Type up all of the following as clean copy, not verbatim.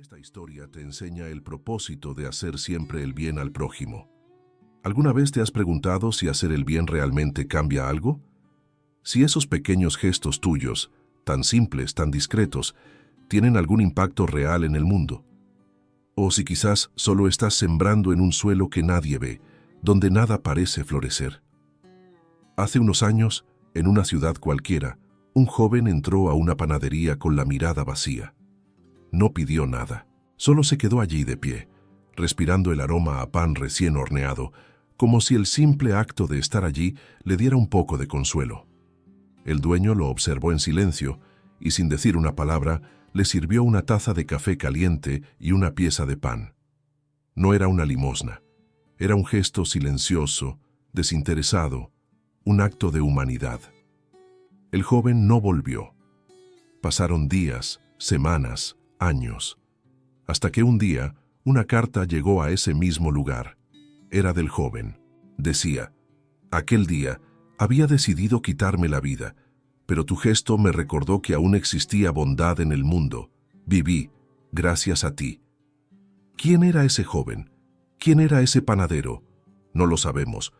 Esta historia te enseña el propósito de hacer siempre el bien al prójimo. ¿Alguna vez te has preguntado si hacer el bien realmente cambia algo? Si esos pequeños gestos tuyos, tan simples, tan discretos, tienen algún impacto real en el mundo. O si quizás solo estás sembrando en un suelo que nadie ve, donde nada parece florecer. Hace unos años, en una ciudad cualquiera, un joven entró a una panadería con la mirada vacía. No pidió nada, solo se quedó allí de pie, respirando el aroma a pan recién horneado, como si el simple acto de estar allí le diera un poco de consuelo. El dueño lo observó en silencio y, sin decir una palabra, le sirvió una taza de café caliente y una pieza de pan. No era una limosna, era un gesto silencioso, desinteresado, un acto de humanidad. El joven no volvió. Pasaron días, semanas, años, hasta que un día una carta llegó a ese mismo lugar. Era del joven. Decía: aquel día había decidido quitarme la vida, pero tu gesto me recordó que aún existía bondad en el mundo. Viví, gracias a ti. ¿Quién era ese joven? ¿Quién era ese panadero? No lo sabemos,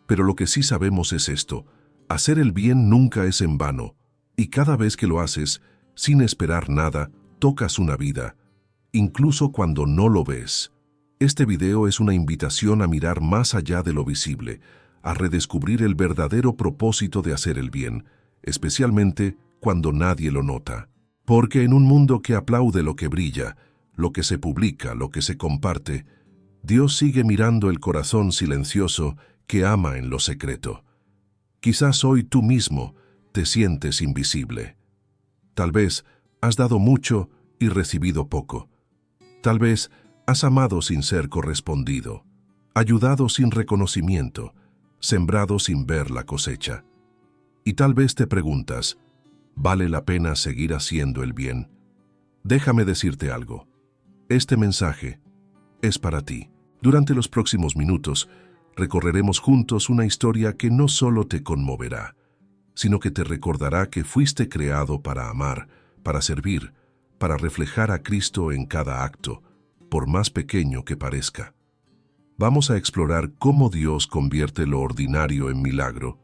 pero lo que sí sabemos es esto: hacer el bien nunca es en vano, y cada vez que lo haces, sin esperar nada, tocas una vida, incluso cuando no lo ves. Este video es una invitación a mirar más allá de lo visible, a redescubrir el verdadero propósito de hacer el bien, especialmente cuando nadie lo nota. Porque en un mundo que aplaude lo que brilla, lo que se publica, lo que se comparte, Dios sigue mirando el corazón silencioso que ama en lo secreto. Quizás hoy tú mismo te sientes invisible. Tal vez has dado mucho y recibido poco. Tal vez has amado sin ser correspondido, ayudado sin reconocimiento, sembrado sin ver la cosecha. Y tal vez te preguntas: ¿vale la pena seguir haciendo el bien? Déjame decirte algo. Este mensaje es para ti. Durante los próximos minutos, recorreremos juntos una historia que no solo te conmoverá, sino que te recordará que fuiste creado para amar, para servir, para reflejar a Cristo en cada acto, por más pequeño que parezca. Vamos a explorar cómo Dios convierte lo ordinario en milagro,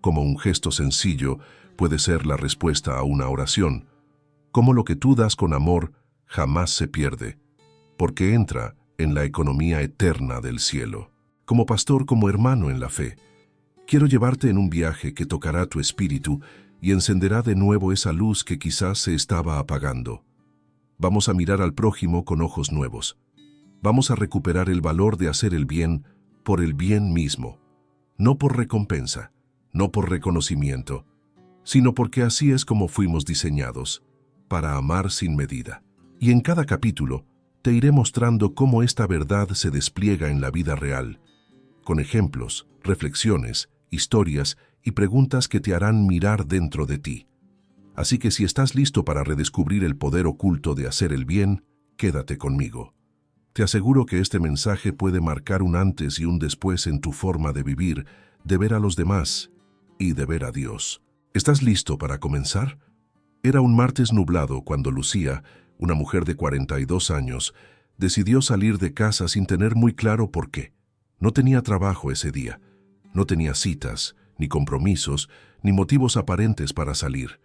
cómo un gesto sencillo puede ser la respuesta a una oración, cómo lo que tú das con amor jamás se pierde, porque entra en la economía eterna del cielo. Como pastor, como hermano en la fe, quiero llevarte en un viaje que tocará tu espíritu y encenderá de nuevo esa luz que quizás se estaba apagando. Vamos a mirar al prójimo con ojos nuevos. Vamos a recuperar el valor de hacer el bien por el bien mismo, no por recompensa, no por reconocimiento, sino porque así es como fuimos diseñados, para amar sin medida. Y en cada capítulo te iré mostrando cómo esta verdad se despliega en la vida real, con ejemplos, reflexiones, historias y preguntas que te harán mirar dentro de ti. Así que si estás listo para redescubrir el poder oculto de hacer el bien, quédate conmigo. Te aseguro que este mensaje puede marcar un antes y un después en tu forma de vivir, de ver a los demás y de ver a Dios. ¿Estás listo para comenzar? Era un martes nublado cuando Lucía, una mujer de 42 años, decidió salir de casa sin tener muy claro por qué. No tenía trabajo ese día, no tenía citas, ni compromisos, ni motivos aparentes para salir.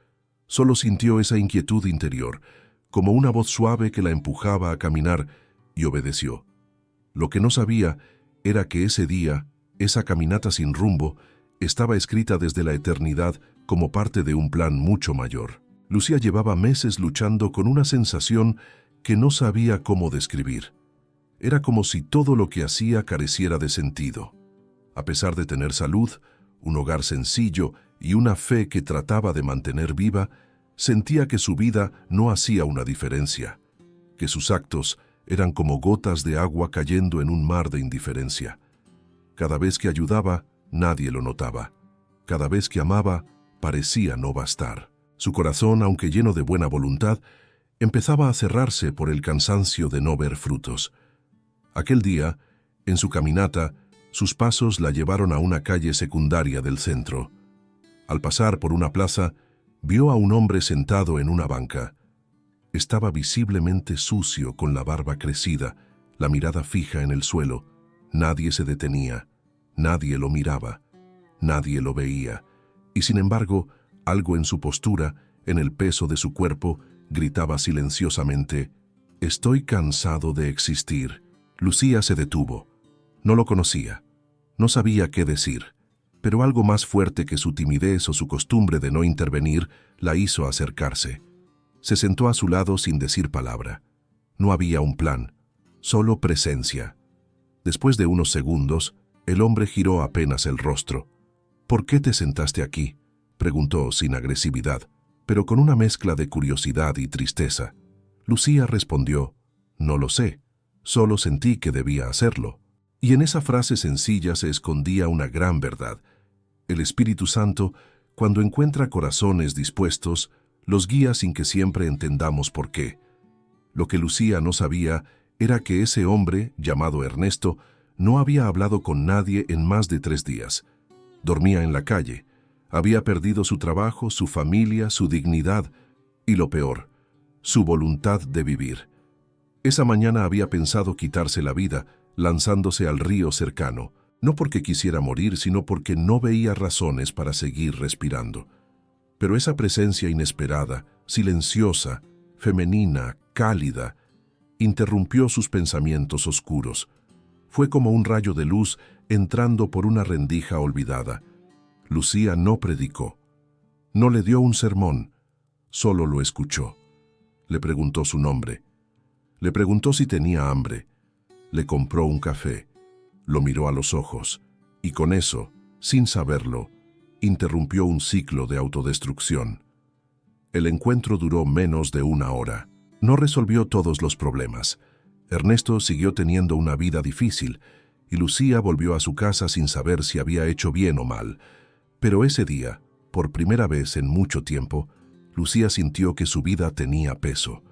Solo sintió esa inquietud interior, como una voz suave que la empujaba a caminar, y obedeció. Lo que no sabía era que ese día, esa caminata sin rumbo, estaba escrita desde la eternidad como parte de un plan mucho mayor. Lucía llevaba meses luchando con una sensación que no sabía cómo describir. Era como si todo lo que hacía careciera de sentido. A pesar de tener salud, un hogar sencillo y una fe que trataba de mantener viva, sentía que su vida no hacía una diferencia, que sus actos eran como gotas de agua cayendo en un mar de indiferencia. Cada vez que ayudaba, nadie lo notaba. Cada vez que amaba, parecía no bastar. Su corazón, aunque lleno de buena voluntad, empezaba a cerrarse por el cansancio de no ver frutos. Aquel día, en su caminata, sus pasos la llevaron a una calle secundaria del centro. Al pasar por una plaza, vio a un hombre sentado en una banca. Estaba visiblemente sucio, con la barba crecida, la mirada fija en el suelo. Nadie se detenía, nadie lo miraba, nadie lo veía. Y sin embargo, algo en su postura, en el peso de su cuerpo, gritaba silenciosamente: «Estoy cansado de existir». Lucía se detuvo. No lo conocía. No sabía qué decir. Pero algo más fuerte que su timidez o su costumbre de no intervenir la hizo acercarse. Se sentó a su lado sin decir palabra. No había un plan, solo presencia. Después de unos segundos, el hombre giró apenas el rostro. «¿Por qué te sentaste aquí?», preguntó sin agresividad, pero con una mezcla de curiosidad y tristeza. Lucía respondió: «No lo sé, solo sentí que debía hacerlo». Y en esa frase sencilla se escondía una gran verdad. El Espíritu Santo, cuando encuentra corazones dispuestos, los guía sin que siempre entendamos por qué. Lo que Lucía no sabía era que ese hombre, llamado Ernesto, no había hablado con nadie en más de 3 días. Dormía en la calle, había perdido su trabajo, su familia, su dignidad y, lo peor, su voluntad de vivir. Esa mañana había pensado quitarse la vida, lanzándose al río cercano, no porque quisiera morir, sino porque no veía razones para seguir respirando. Pero esa presencia inesperada, silenciosa, femenina, cálida, interrumpió sus pensamientos oscuros. Fue como un rayo de luz entrando por una rendija olvidada. Lucía no predicó, no le dio un sermón, solo lo escuchó. Le preguntó su nombre, le preguntó si tenía hambre, le compró un café, lo miró a los ojos, y con eso, sin saberlo, interrumpió un ciclo de autodestrucción. El encuentro duró menos de 1 hora. No resolvió todos los problemas. Ernesto siguió teniendo una vida difícil, y Lucía volvió a su casa sin saber si había hecho bien o mal. Pero ese día, por primera vez en mucho tiempo, Lucía sintió que su vida tenía peso,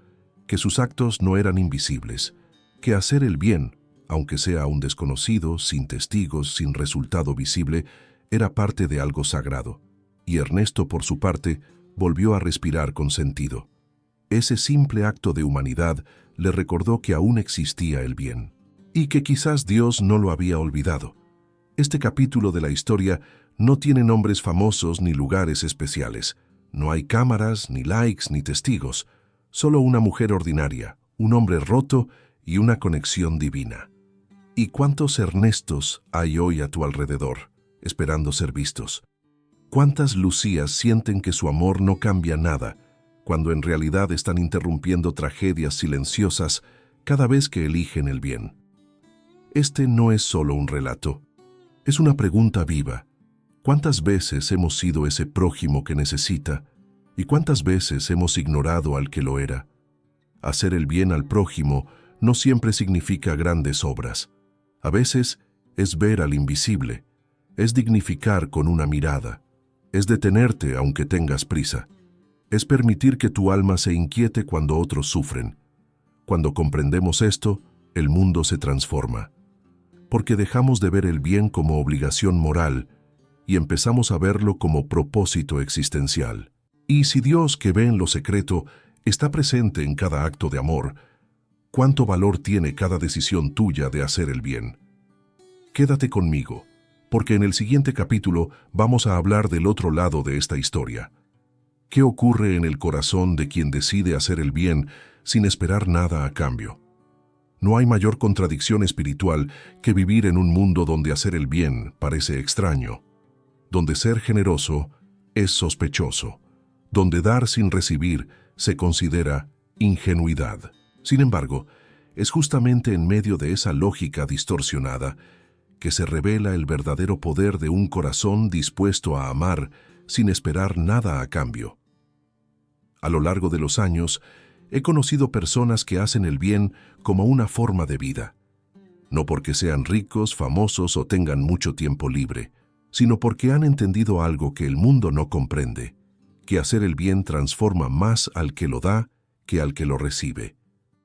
que sus actos no eran invisibles, que hacer el bien, aunque sea a un desconocido, sin testigos, sin resultado visible, era parte de algo sagrado. Y Ernesto, por su parte, volvió a respirar con sentido. Ese simple acto de humanidad le recordó que aún existía el bien, y que quizás Dios no lo había olvidado. Este capítulo de la historia no tiene nombres famosos ni lugares especiales. No hay cámaras, ni likes, ni testigos. Solo una mujer ordinaria, un hombre roto y una conexión divina. ¿Y cuántos Ernestos hay hoy a tu alrededor, esperando ser vistos? ¿Cuántas Lucías sienten que su amor no cambia nada, cuando en realidad están interrumpiendo tragedias silenciosas cada vez que eligen el bien? Este no es solo un relato, es una pregunta viva. ¿Cuántas veces hemos sido ese prójimo que necesita y cuántas veces hemos ignorado al que lo era? Hacer el bien al prójimo no siempre significa grandes obras. A veces es ver al invisible, es dignificar con una mirada, es detenerte aunque tengas prisa, es permitir que tu alma se inquiete cuando otros sufren. Cuando comprendemos esto, el mundo se transforma, porque dejamos de ver el bien como obligación moral y empezamos a verlo como propósito existencial. Y si Dios, que ve en lo secreto, está presente en cada acto de amor, ¿cuánto valor tiene cada decisión tuya de hacer el bien? Quédate conmigo, porque en el siguiente capítulo vamos a hablar del otro lado de esta historia. ¿Qué ocurre en el corazón de quien decide hacer el bien sin esperar nada a cambio? No hay mayor contradicción espiritual que vivir en un mundo donde hacer el bien parece extraño, donde ser generoso es sospechoso, donde dar sin recibir se considera ingenuidad. Sin embargo, es justamente en medio de esa lógica distorsionada que se revela el verdadero poder de un corazón dispuesto a amar sin esperar nada a cambio. A lo largo de los años, he conocido personas que hacen el bien como una forma de vida, no porque sean ricos, famosos o tengan mucho tiempo libre, sino porque han entendido algo que el mundo no comprende, que hacer el bien transforma más al que lo da que al que lo recibe.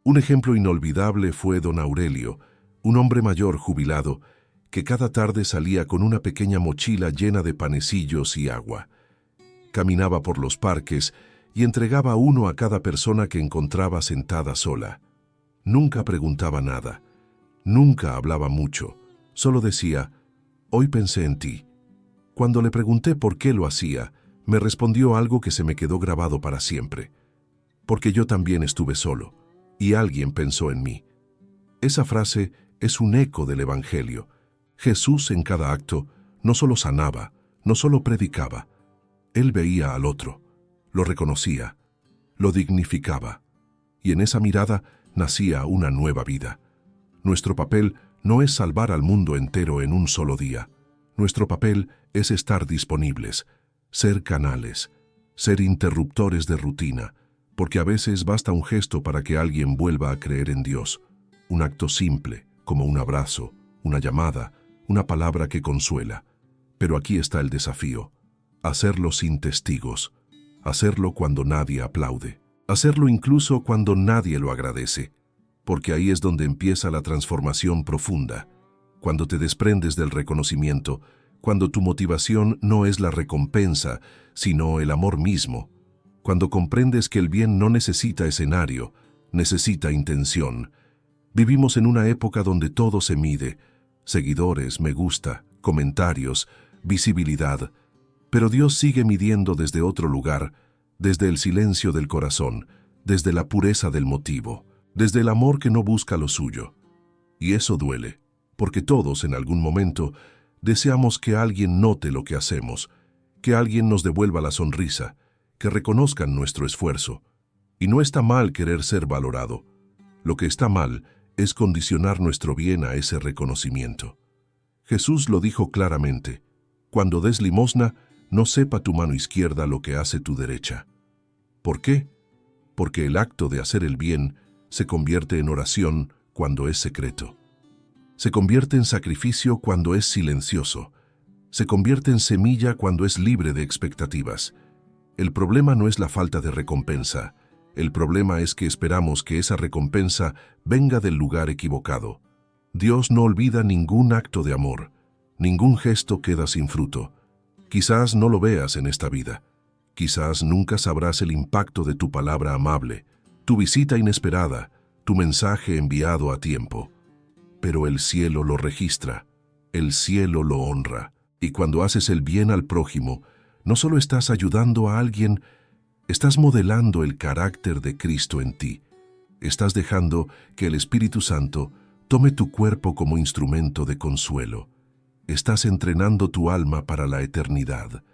Un ejemplo inolvidable fue don Aurelio, un hombre mayor jubilado, que cada tarde salía con una pequeña mochila llena de panecillos y agua. Caminaba por los parques y entregaba uno a cada persona que encontraba sentada sola. Nunca preguntaba nada, nunca hablaba mucho, solo decía, «Hoy pensé en ti». Cuando le pregunté por qué lo hacía, me respondió algo que se me quedó grabado para siempre. Porque yo también estuve solo, y alguien pensó en mí. Esa frase es un eco del Evangelio. Jesús en cada acto no solo sanaba, no solo predicaba. Él veía al otro, lo reconocía, lo dignificaba. Y en esa mirada nacía una nueva vida. Nuestro papel no es salvar al mundo entero en un solo día. Nuestro papel es estar disponibles, ser canales, ser interruptores de rutina, porque a veces basta un gesto para que alguien vuelva a creer en Dios. Un acto simple, como un abrazo, una llamada, una palabra que consuela. Pero aquí está el desafío: hacerlo sin testigos, hacerlo cuando nadie aplaude, hacerlo incluso cuando nadie lo agradece, porque ahí es donde empieza la transformación profunda, cuando te desprendes del reconocimiento, cuando tu motivación no es la recompensa, sino el amor mismo, cuando comprendes que el bien no necesita escenario, necesita intención. Vivimos en una época donde todo se mide: seguidores, me gusta, comentarios, visibilidad. Pero Dios sigue midiendo desde otro lugar, desde el silencio del corazón, desde la pureza del motivo, desde el amor que no busca lo suyo. Y eso duele, porque todos en algún momento deseamos que alguien note lo que hacemos, que alguien nos devuelva la sonrisa, que reconozcan nuestro esfuerzo. Y no está mal querer ser valorado. Lo que está mal es condicionar nuestro bien a ese reconocimiento. Jesús lo dijo claramente: cuando des limosna, no sepa tu mano izquierda lo que hace tu derecha. ¿Por qué? Porque el acto de hacer el bien se convierte en oración cuando es secreto. Se convierte en sacrificio cuando es silencioso. Se convierte en semilla cuando es libre de expectativas. El problema no es la falta de recompensa. El problema es que esperamos que esa recompensa venga del lugar equivocado. Dios no olvida ningún acto de amor. Ningún gesto queda sin fruto. Quizás no lo veas en esta vida. Quizás nunca sabrás el impacto de tu palabra amable, tu visita inesperada, tu mensaje enviado a tiempo. Pero el cielo lo registra, el cielo lo honra. Y cuando haces el bien al prójimo, no solo estás ayudando a alguien, estás modelando el carácter de Cristo en ti. Estás dejando que el Espíritu Santo tome tu cuerpo como instrumento de consuelo. Estás entrenando tu alma para la eternidad.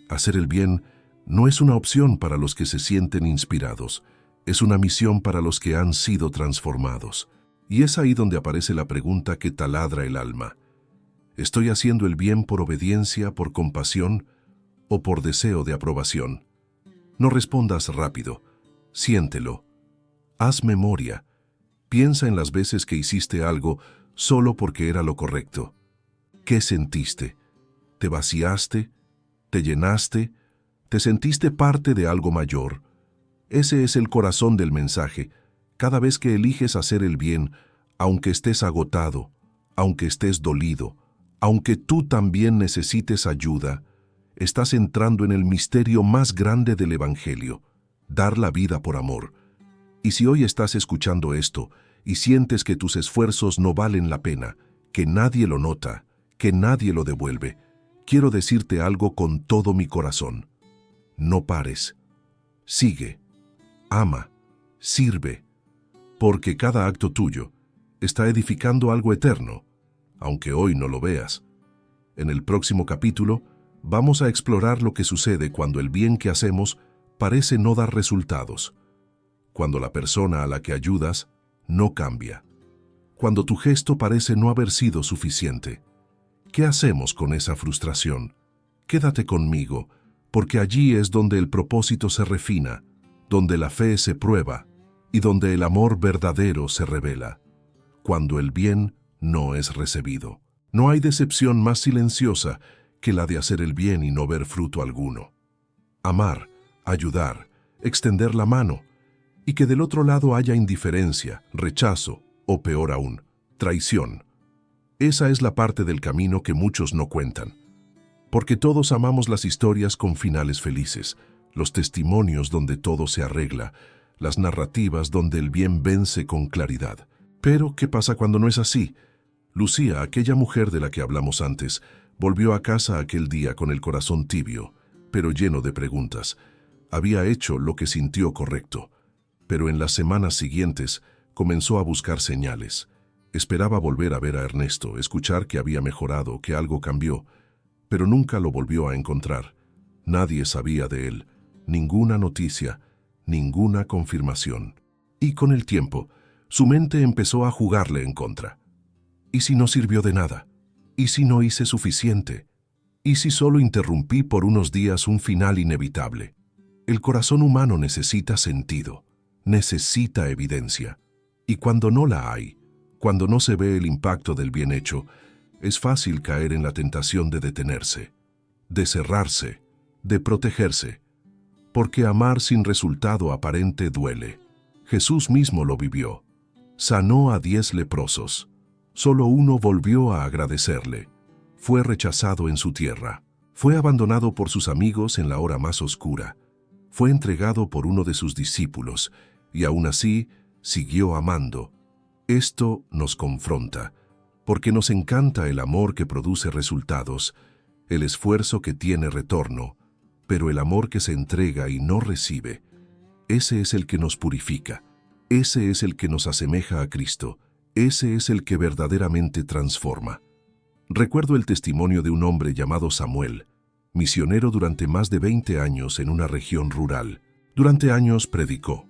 Hacer el bien no es una opción para los que se sienten inspirados, es una misión para los que han sido transformados. Y es ahí donde aparece la pregunta que taladra el alma. ¿Estoy haciendo el bien por obediencia, por compasión o por deseo de aprobación? No respondas rápido, siéntelo. Haz memoria. Piensa en las veces que hiciste algo solo porque era lo correcto. ¿Qué sentiste? ¿Te vaciaste? ¿Te llenaste? ¿Te sentiste parte de algo mayor? Ese es el corazón del mensaje. Cada vez que eliges hacer el bien, aunque estés agotado, aunque estés dolido, aunque tú también necesites ayuda, estás entrando en el misterio más grande del Evangelio: dar la vida por amor. Y si hoy estás escuchando esto y sientes que tus esfuerzos no valen la pena, que nadie lo nota, que nadie lo devuelve, quiero decirte algo con todo mi corazón. No pares. Sigue. Ama. Sirve. Porque cada acto tuyo está edificando algo eterno, aunque hoy no lo veas. En el próximo capítulo vamos a explorar lo que sucede cuando el bien que hacemos parece no dar resultados, cuando la persona a la que ayudas no cambia, cuando tu gesto parece no haber sido suficiente. ¿Qué hacemos con esa frustración? Quédate conmigo, porque allí es donde el propósito se refina, donde la fe se prueba y donde el amor verdadero se revela. Cuando el bien no es recibido. No hay decepción más silenciosa que la de hacer el bien y no ver fruto alguno. Amar, ayudar, extender la mano, y que del otro lado haya indiferencia, rechazo o peor aún, traición. Esa es la parte del camino que muchos no cuentan. Porque todos amamos las historias con finales felices, los testimonios donde todo se arregla, las narrativas donde el bien vence con claridad. Pero, ¿qué pasa cuando no es así? Lucía, aquella mujer de la que hablamos antes, volvió a casa aquel día con el corazón tibio, pero lleno de preguntas. Había hecho lo que sintió correcto, pero en las semanas siguientes comenzó a buscar señales. Esperaba volver a ver a Ernesto, escuchar que había mejorado, que algo cambió, pero nunca lo volvió a encontrar. Nadie sabía de él, ninguna noticia, ninguna confirmación. Y con el tiempo, su mente empezó a jugarle en contra. ¿Y si no sirvió de nada? ¿Y si no hice suficiente? ¿Y si solo interrumpí por unos días un final inevitable? El corazón humano necesita sentido, necesita evidencia. Y cuando no la hay, cuando no se ve el impacto del bien hecho, es fácil caer en la tentación de detenerse, de cerrarse, de protegerse, porque amar sin resultado aparente duele. Jesús mismo lo vivió. Sanó a 10 leprosos. Solo uno volvió a agradecerle. Fue rechazado en su tierra. Fue abandonado por sus amigos en la hora más oscura. Fue entregado por uno de sus discípulos, y aún así siguió amando. Esto nos confronta, porque nos encanta el amor que produce resultados, el esfuerzo que tiene retorno, pero el amor que se entrega y no recibe, ese es el que nos purifica, ese es el que nos asemeja a Cristo, ese es el que verdaderamente transforma. Recuerdo el testimonio de un hombre llamado Samuel, misionero durante más de 20 años en una región rural. Durante años predicó,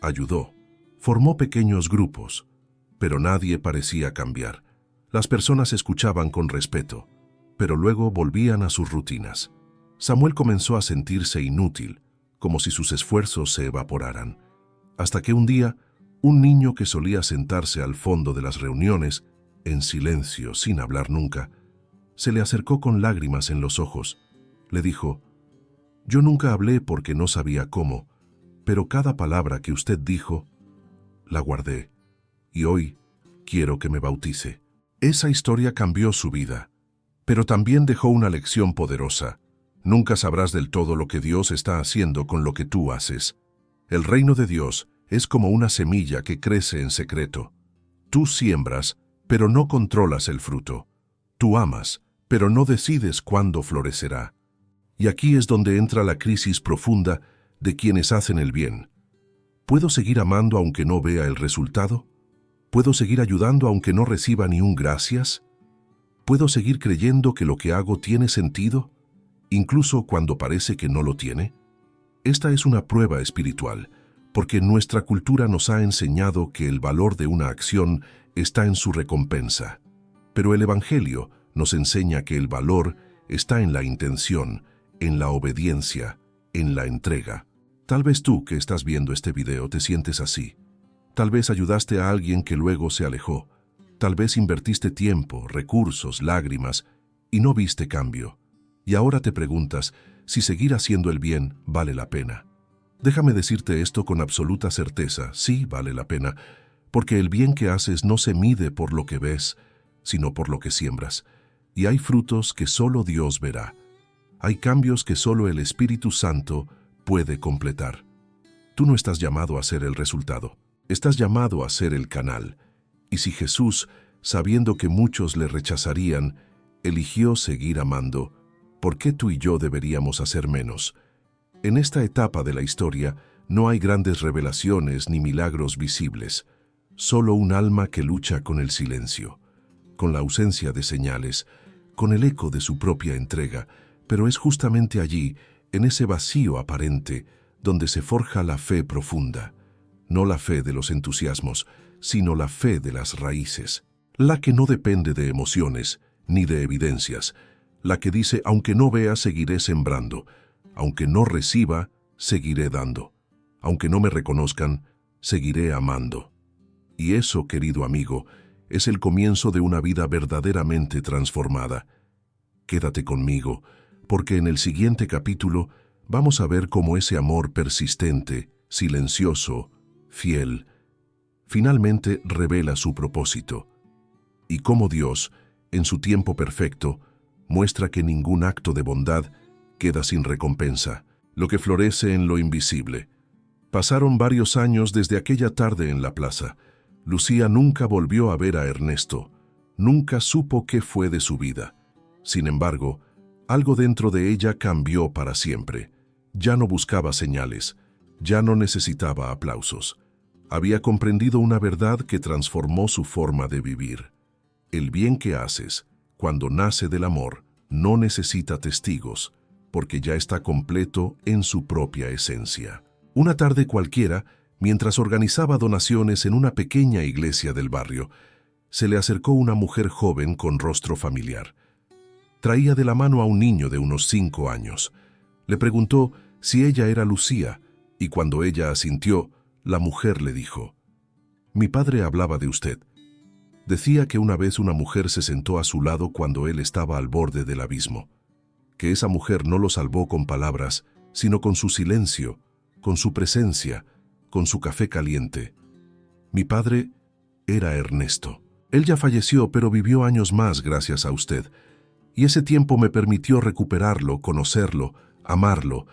ayudó, formó pequeños grupos, pero nadie parecía cambiar. Las personas escuchaban con respeto, pero luego volvían a sus rutinas. Samuel comenzó a sentirse inútil, como si sus esfuerzos se evaporaran, hasta que un día, un niño que solía sentarse al fondo de las reuniones, en silencio, sin hablar nunca, se le acercó con lágrimas en los ojos. Le dijo, «Yo nunca hablé porque no sabía cómo, pero cada palabra que usted dijo, la guardé, y hoy quiero que me bautice». Esa historia cambió su vida, pero también dejó una lección poderosa. Nunca sabrás del todo lo que Dios está haciendo con lo que tú haces. El reino de Dios es como una semilla que crece en secreto. Tú siembras, pero no controlas el fruto. Tú amas, pero no decides cuándo florecerá. Y aquí es donde entra la crisis profunda de quienes hacen el bien. ¿Puedo seguir amando aunque no vea el resultado? ¿Puedo seguir ayudando aunque no reciba ni un gracias? ¿Puedo seguir creyendo que lo que hago tiene sentido, incluso cuando parece que no lo tiene? Esta es una prueba espiritual, porque nuestra cultura nos ha enseñado que el valor de una acción está en su recompensa. Pero el Evangelio nos enseña que el valor está en la intención, en la obediencia, en la entrega. Tal vez tú que estás viendo este video te sientes así. Tal vez ayudaste a alguien que luego se alejó. Tal vez invertiste tiempo, recursos, lágrimas y no viste cambio. Y ahora te preguntas si seguir haciendo el bien vale la pena. Déjame decirte esto con absoluta certeza, sí vale la pena, porque el bien que haces no se mide por lo que ves, sino por lo que siembras. Y hay frutos que solo Dios verá. Hay cambios que solo el Espíritu Santo puede completar. Tú no estás llamado a ser el resultado, estás llamado a ser el canal. Y si Jesús, sabiendo que muchos le rechazarían, eligió seguir amando, ¿por qué tú y yo deberíamos hacer menos? En esta etapa de la historia no hay grandes revelaciones ni milagros visibles, solo un alma que lucha con el silencio, con la ausencia de señales, con el eco de su propia entrega, pero es justamente allí, en ese vacío aparente, donde se forja la fe profunda, no la fe de los entusiasmos, sino la fe de las raíces, la que no depende de emociones ni de evidencias, la que dice, aunque no vea, seguiré sembrando, aunque no reciba, seguiré dando, aunque no me reconozcan, seguiré amando. Y eso, querido amigo, es el comienzo de una vida verdaderamente transformada. Quédate conmigo, porque en el siguiente capítulo vamos a ver cómo ese amor persistente, silencioso, fiel, finalmente revela su propósito, y cómo Dios, en su tiempo perfecto, muestra que ningún acto de bondad queda sin recompensa. lo que florece en lo invisible. Pasaron varios años desde aquella tarde en la plaza. Lucía nunca volvió a ver a Ernesto, nunca supo qué fue de su vida. Sin embargo, algo dentro de ella cambió para siempre. Ya no buscaba señales, ya no necesitaba aplausos. Había comprendido una verdad que transformó su forma de vivir. El bien que haces, cuando nace del amor, no necesita testigos, porque ya está completo en su propia esencia. Una tarde cualquiera, mientras organizaba donaciones en una pequeña iglesia del barrio, se le acercó una mujer joven con rostro familiar. Traía de la mano a un niño de unos 5 años. Le preguntó si ella era Lucía, y cuando ella asintió, la mujer le dijo: «Mi padre hablaba de usted. Decía que una vez una mujer se sentó a su lado cuando él estaba al borde del abismo, que esa mujer no lo salvó con palabras, sino con su silencio, con su presencia, con su café caliente. Mi padre era Ernesto. Él ya falleció, pero vivió años más gracias a usted, y ese tiempo me permitió recuperarlo, conocerlo, amarlo.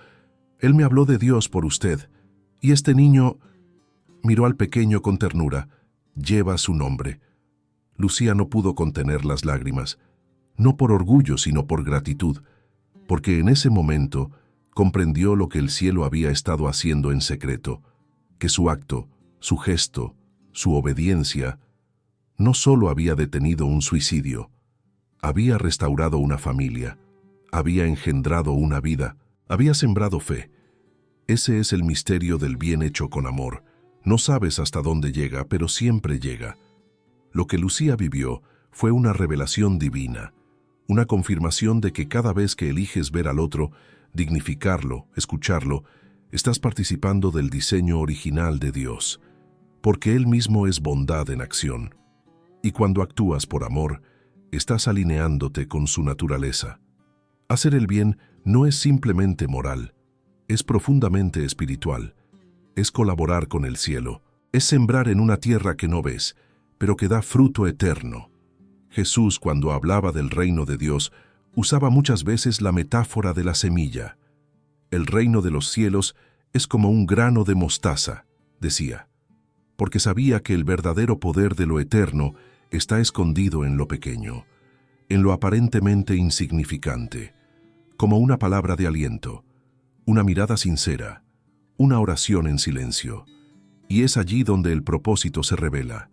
Él me habló de Dios por usted, y este niño», miró al pequeño con ternura, «lleva su nombre». Lucía no pudo contener las lágrimas, no por orgullo, sino por gratitud, porque en ese momento comprendió lo que el cielo había estado haciendo en secreto, que su acto, su gesto, su obediencia, no solo había detenido un suicidio, había restaurado una familia, había engendrado una vida, había sembrado fe. Ese es el misterio del bien hecho con amor. No sabes hasta dónde llega, pero siempre llega. Lo que Lucía vivió fue una revelación divina, una confirmación de que cada vez que eliges ver al otro, dignificarlo, escucharlo, estás participando del diseño original de Dios, porque Él mismo es bondad en acción. Y cuando actúas por amor, estás alineándote con su naturaleza. Hacer el bien no es simplemente moral, es profundamente espiritual, es colaborar con el cielo, es sembrar en una tierra que no ves, pero que da fruto eterno. Jesús, cuando hablaba del reino de Dios, usaba muchas veces la metáfora de la semilla. El reino de los cielos es como un grano de mostaza, decía, porque sabía que el verdadero poder de lo eterno está escondido en lo pequeño, en lo aparentemente insignificante, como una palabra de aliento, una mirada sincera, una oración en silencio. Y es allí donde el propósito se revela.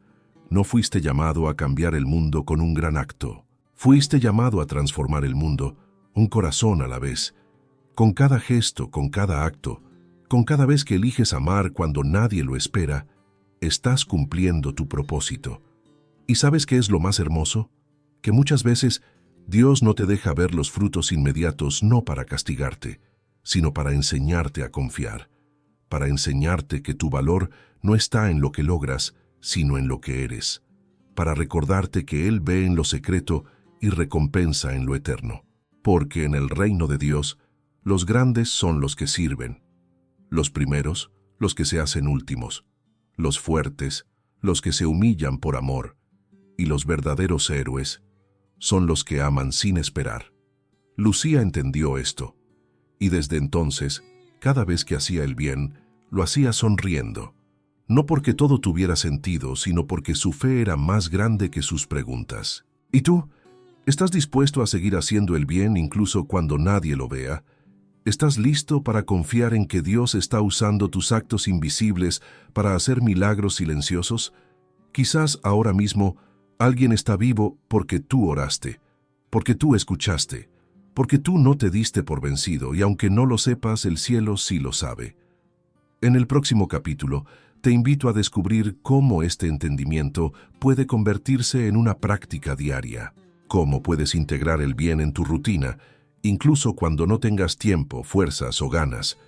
No fuiste llamado a cambiar el mundo con un gran acto. Fuiste llamado a transformar el mundo, un corazón a la vez. Con cada gesto, con cada acto, con cada vez que eliges amar cuando nadie lo espera, estás cumpliendo tu propósito. ¿Y sabes qué es lo más hermoso? Que muchas veces Dios no te deja ver los frutos inmediatos no para castigarte, sino para enseñarte a confiar, para enseñarte que tu valor no está en lo que logras, sino en lo que eres, para recordarte que Él ve en lo secreto y recompensa en lo eterno. Porque en el reino de Dios, los grandes son los que sirven, los primeros, los que se hacen últimos, los fuertes, los que se humillan por amor, y los verdaderos héroes son los que aman sin esperar. Lucía entendió esto, y desde entonces, cada vez que hacía el bien, lo hacía sonriendo. No porque todo tuviera sentido, sino porque su fe era más grande que sus preguntas. ¿Y tú? ¿Estás dispuesto a seguir haciendo el bien incluso cuando nadie lo vea? ¿Estás listo para confiar en que Dios está usando tus actos invisibles para hacer milagros silenciosos? Quizás ahora mismo alguien está vivo porque tú oraste, porque tú escuchaste, porque tú no te diste por vencido, y aunque no lo sepas, el cielo sí lo sabe. En el próximo capítulo, te invito a descubrir cómo este entendimiento puede convertirse en una práctica diaria, cómo puedes integrar el bien en tu rutina, incluso cuando no tengas tiempo, fuerzas o ganas,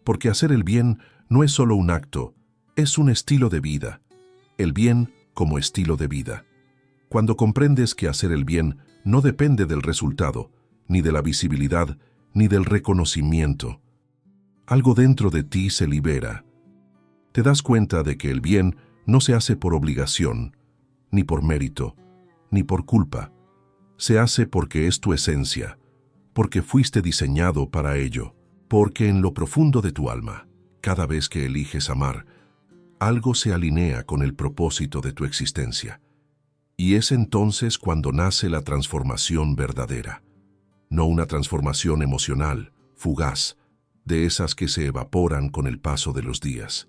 porque hacer el bien no es solo un acto, es un estilo de vida. El bien como estilo de vida. Cuando comprendes que hacer el bien no depende del resultado, ni de la visibilidad, ni del reconocimiento, algo dentro de ti se libera. Te das cuenta de que el bien no se hace por obligación, ni por mérito, ni por culpa. Se hace porque es tu esencia, porque fuiste diseñado para ello. Porque en lo profundo de tu alma, cada vez que eliges amar, algo se alinea con el propósito de tu existencia. Y es entonces cuando nace la transformación verdadera. No una transformación emocional, fugaz, de esas que se evaporan con el paso de los días,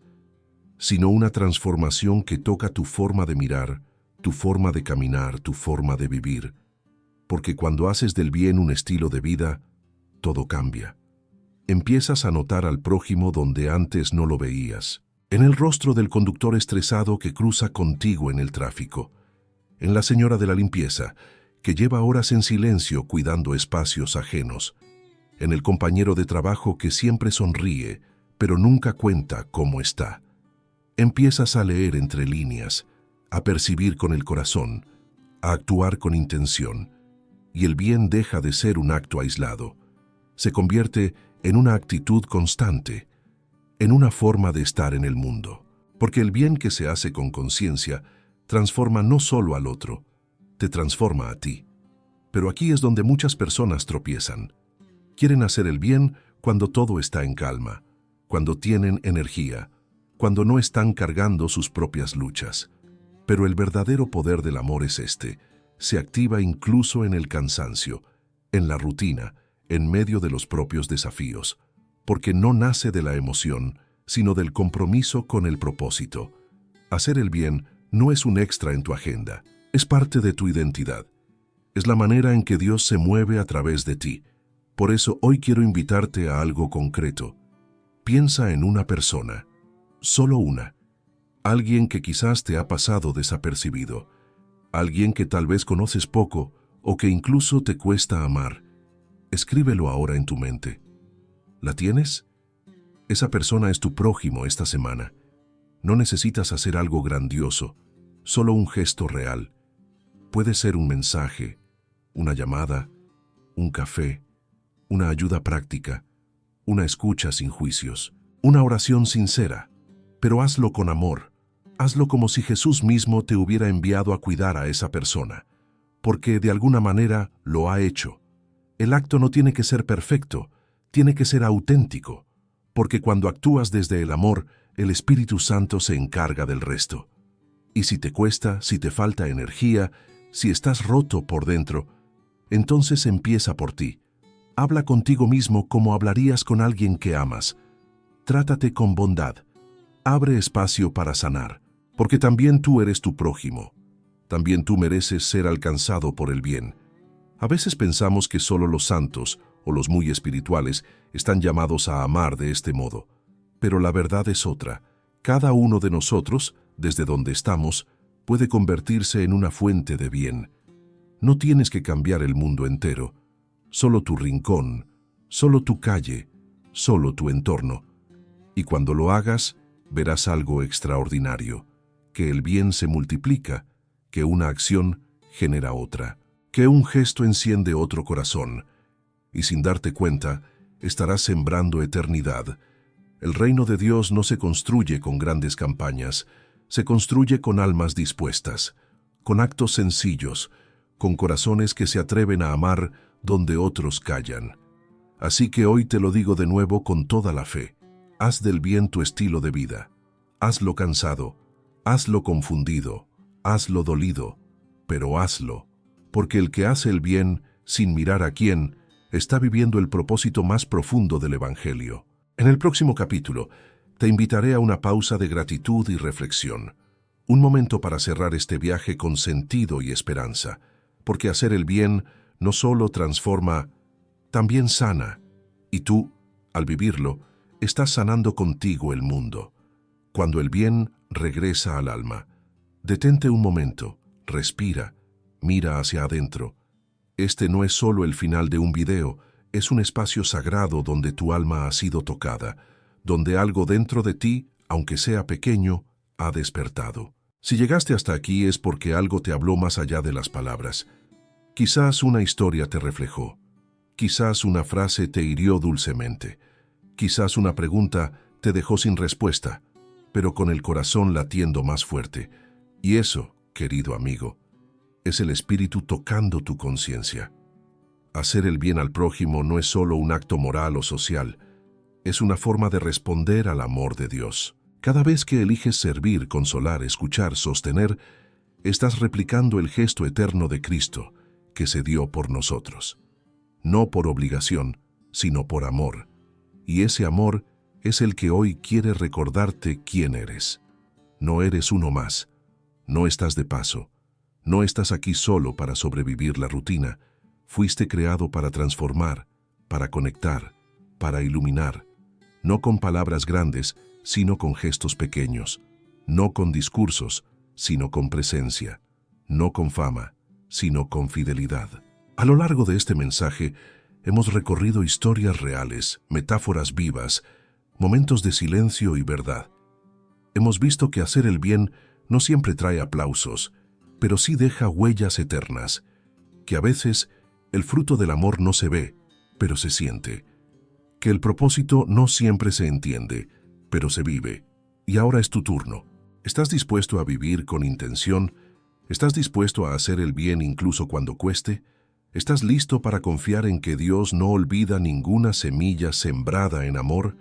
sino una transformación que toca tu forma de mirar, tu forma de caminar, tu forma de vivir. Porque cuando haces del bien un estilo de vida, todo cambia. Empiezas a notar al prójimo donde antes no lo veías, en el rostro del conductor estresado que cruza contigo en el tráfico, en la señora de la limpieza, que lleva horas en silencio cuidando espacios ajenos, en el compañero de trabajo que siempre sonríe, pero nunca cuenta cómo está. Empiezas a leer entre líneas, a percibir con el corazón, a actuar con intención, y el bien deja de ser un acto aislado. Se convierte en una actitud constante, en una forma de estar en el mundo. Porque el bien que se hace con conciencia transforma no solo al otro, te transforma a ti. Pero aquí es donde muchas personas tropiezan. Quieren hacer el bien cuando todo está en calma, cuando tienen energía, cuando no están cargando sus propias luchas. Pero el verdadero poder del amor es este. Se activa incluso en el cansancio, en la rutina, en medio de los propios desafíos, porque no nace de la emoción, sino del compromiso con el propósito. Hacer el bien no es un extra en tu agenda, es parte de tu identidad. Es la manera en que Dios se mueve a través de ti. Por eso hoy quiero invitarte a algo concreto. Piensa en una persona, solo una. Alguien que quizás te ha pasado desapercibido. Alguien que tal vez conoces poco o que incluso te cuesta amar. Escríbelo ahora en tu mente. ¿La tienes? Esa persona es tu prójimo esta semana. No necesitas hacer algo grandioso, solo un gesto real. Puede ser un mensaje, una llamada, un café, una ayuda práctica, una escucha sin juicios, una oración sincera. Pero hazlo con amor. Hazlo como si Jesús mismo te hubiera enviado a cuidar a esa persona, porque de alguna manera lo ha hecho. El acto no tiene que ser perfecto, tiene que ser auténtico, porque cuando actúas desde el amor, el Espíritu Santo se encarga del resto. Y si te cuesta, si te falta energía, si estás roto por dentro, entonces empieza por ti. Habla contigo mismo como hablarías con alguien que amas. Trátate con bondad. Abre espacio para sanar, porque también tú eres tu prójimo. También tú mereces ser alcanzado por el bien. A veces pensamos que solo los santos o los muy espirituales están llamados a amar de este modo. Pero la verdad es otra. Cada uno de nosotros, desde donde estamos, puede convertirse en una fuente de bien. No tienes que cambiar el mundo entero. Solo tu rincón, solo tu calle, solo tu entorno. Y cuando lo hagas, verás algo extraordinario, que el bien se multiplica, que una acción genera otra, que un gesto enciende otro corazón, y sin darte cuenta, estarás sembrando eternidad. El reino de Dios no se construye con grandes campañas, se construye con almas dispuestas, con actos sencillos, con corazones que se atreven a amar donde otros callan. Así que hoy te lo digo de nuevo con toda la fe. Haz del bien tu estilo de vida. Hazlo cansado, hazlo confundido, hazlo dolido, pero hazlo, porque el que hace el bien, sin mirar a quién, está viviendo el propósito más profundo del Evangelio. En el próximo capítulo, te invitaré a una pausa de gratitud y reflexión, un momento para cerrar este viaje con sentido y esperanza, porque hacer el bien no solo transforma, también sana, y tú, al vivirlo, estás sanando contigo el mundo. Cuando el bien regresa al alma, detente un momento, respira, mira hacia adentro. Este no es solo el final de un video, es un espacio sagrado donde tu alma ha sido tocada, donde algo dentro de ti, aunque sea pequeño, ha despertado. Si llegaste hasta aquí es porque algo te habló más allá de las palabras. Quizás una historia te reflejó, quizás una frase te hirió dulcemente, quizás una pregunta te dejó sin respuesta, pero con el corazón latiendo más fuerte. Y eso, querido amigo, es el Espíritu tocando tu conciencia. Hacer el bien al prójimo no es solo un acto moral o social, Es una forma de responder al amor de Dios. Cada vez que eliges servir, consolar, escuchar, sostener, estás replicando el gesto eterno de Cristo que se dio por nosotros. No por obligación, sino por amor. Y ese amor es el que hoy quiere recordarte quién eres. No eres uno más. No estás de paso. No estás aquí solo para sobrevivir la rutina. Fuiste creado para transformar, para conectar, para iluminar. No con palabras grandes, sino con gestos pequeños. No con discursos, sino con presencia. No con fama, sino con fidelidad. A lo largo de este mensaje, hemos recorrido historias reales, metáforas vivas, momentos de silencio y verdad. Hemos visto que hacer el bien no siempre trae aplausos, pero sí deja huellas eternas, que a veces el fruto del amor no se ve, pero se siente, que el propósito no siempre se entiende, pero se vive. Y ahora es tu turno. ¿Estás dispuesto a vivir con intención? ¿Estás dispuesto a hacer el bien incluso cuando cueste? ¿Estás listo para confiar en que Dios no olvida ninguna semilla sembrada en amor?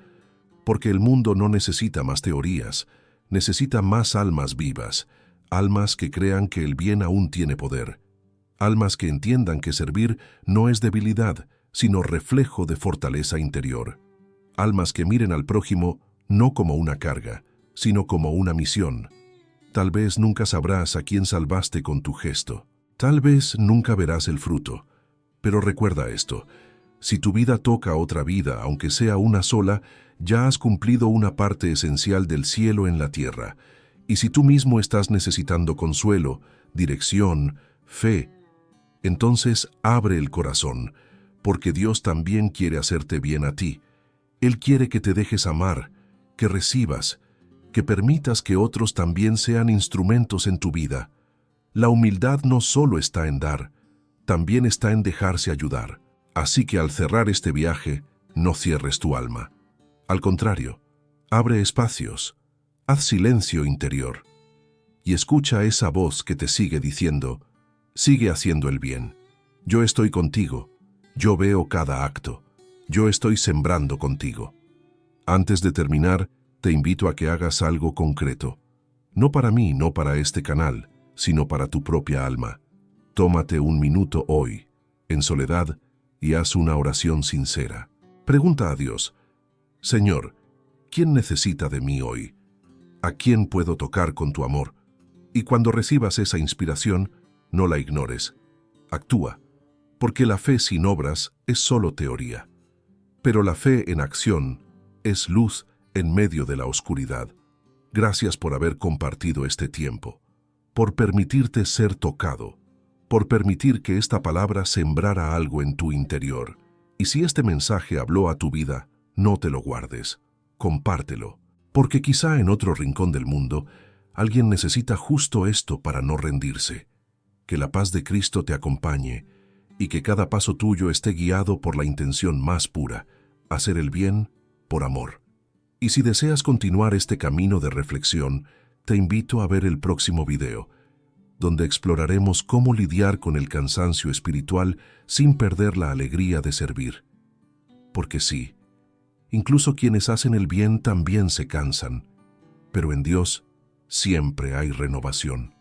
Porque el mundo no necesita más teorías, necesita más almas vivas, almas que crean que el bien aún tiene poder, almas que entiendan que servir no es debilidad, sino reflejo de fortaleza interior, almas que miren al prójimo no como una carga, sino como una misión. Tal vez nunca sabrás a quién salvaste con tu gesto, tal vez nunca verás el fruto, pero recuerda esto: si tu vida toca otra vida, aunque sea una sola, ya has cumplido una parte esencial del cielo en la tierra. Y si tú mismo estás necesitando consuelo, dirección, fe, entonces abre el corazón, porque Dios también quiere hacerte bien a ti. Él quiere que te dejes amar, que recibas, que permitas que otros también sean instrumentos en tu vida. La humildad no solo está en dar, también está en dejarse ayudar. Así que al cerrar este viaje, no cierres tu alma. Al contrario, abre espacios, haz silencio interior y escucha esa voz que te sigue diciendo: sigue haciendo el bien. Yo estoy contigo, yo veo cada acto, yo estoy sembrando contigo. Antes de terminar, te invito a que hagas algo concreto. No para mí, no para este canal, sino para tu propia alma. Tómate un minuto hoy, en soledad, y haz una oración sincera. Pregunta a Dios: Señor, ¿quién necesita de mí hoy? ¿A quién puedo tocar con tu amor? Y cuando recibas esa inspiración, no la ignores. Actúa, porque la fe sin obras es solo teoría. Pero la fe en acción es luz en medio de la oscuridad. Gracias por haber compartido este tiempo, por permitirte ser tocado, por permitir que esta palabra sembrara algo en tu interior. Y si este mensaje habló a tu vida, no te lo guardes, compártelo, porque quizá en otro rincón del mundo alguien necesita justo esto para no rendirse. Que la paz de Cristo te acompañe y que cada paso tuyo esté guiado por la intención más pura: hacer el bien por amor. Y si deseas continuar este camino de reflexión, te invito a ver el próximo video, donde exploraremos cómo lidiar con el cansancio espiritual sin perder la alegría de servir. Porque sí, incluso quienes hacen el bien también se cansan, pero en Dios siempre hay renovación.